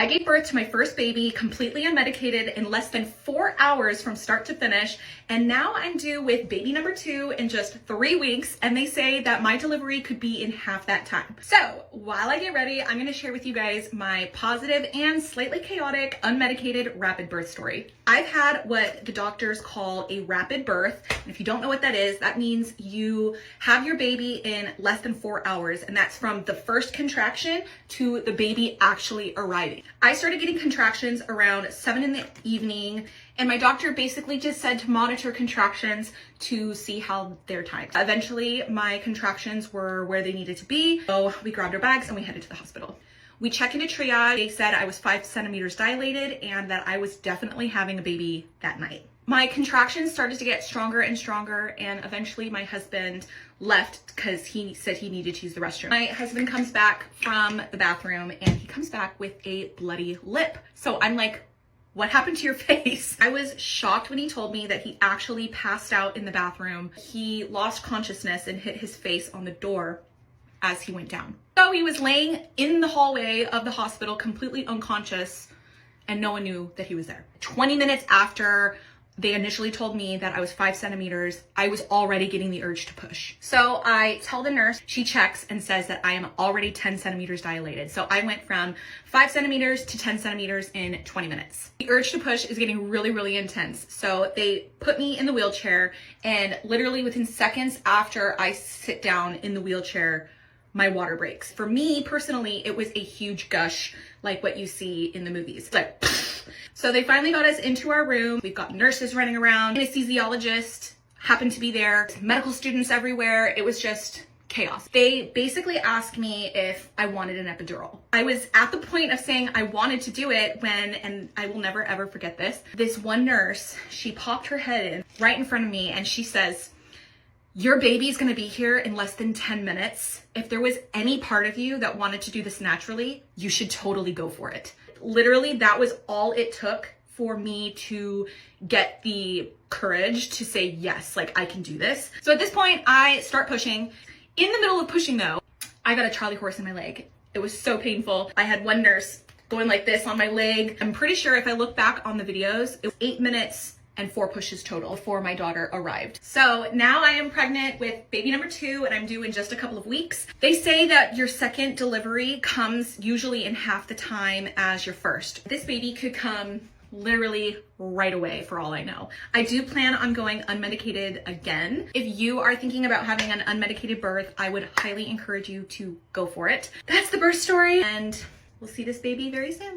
I gave birth to my first baby completely unmedicated in less than 4 hours from start to finish. And now I'm due with baby number 2 in just 3 weeks. And they say that my delivery could be in half that time. So while I get ready, I'm gonna share with you guys my positive and slightly chaotic unmedicated rapid birth story. I've had what the doctors call a rapid birth. And if you don't know what that is, that means you have your baby in less than 4 hours. And that's from the first contraction to the baby actually arriving. I started getting contractions around 7 in the evening, and my doctor basically just said to monitor contractions to see how they're timed. Eventually, my contractions were where they needed to be, so we grabbed our bags and we headed to the hospital. We checked into triage. They said I was 5 centimeters dilated and that I was definitely having a baby that night. My contractions started to get stronger and stronger, and eventually my husband left because he said he needed to use the restroom. My husband comes back from the bathroom and he comes back with a bloody lip. So I'm like, what happened to your face? I was shocked when he told me that he actually passed out in the bathroom. He lost consciousness and hit his face on the door as he went down. So he was laying in the hallway of the hospital completely unconscious, and no one knew that he was there. 20 minutes after they initially told me that I was 5 centimeters, I was already getting the urge to push. So I tell the nurse, she checks and says that I am already 10 centimeters dilated. So I went from 5 centimeters to 10 centimeters in 20 minutes. The urge to push is getting really, really intense. So they put me in the wheelchair, and literally within seconds after I sit down in the wheelchair, my water breaks. For me personally, it was a huge gush like what you see in the movies. It's like, so they finally got us into our room. We've got nurses running around, anesthesiologist happened to be there, medical students everywhere. It was just chaos. They basically asked me if I wanted an epidural. I was at the point of saying I wanted to do it when, and I will never ever forget this one nurse, she popped her head in right in front of me and she says, "Your baby's gonna be here in less than 10 minutes. If there was any part of you that wanted to do this naturally, you should totally go for it." Literally, that was all it took for me to get the courage to say, yes, like I can do this. So at this point, I start pushing. In the middle of pushing though, I got a Charlie horse in my leg. It was so painful. I had one nurse going like this on my leg. I'm pretty sure if I look back on the videos, it was 8 minutes and 4 pushes total before my daughter arrived. So now I am pregnant with baby number 2 and I'm due in just a couple of weeks. They say that your second delivery comes usually in half the time as your first. This baby could come literally right away for all I know. I do plan on going unmedicated again. If you are thinking about having an unmedicated birth, I would highly encourage you to go for it. That's the birth story, and we'll see this baby very soon.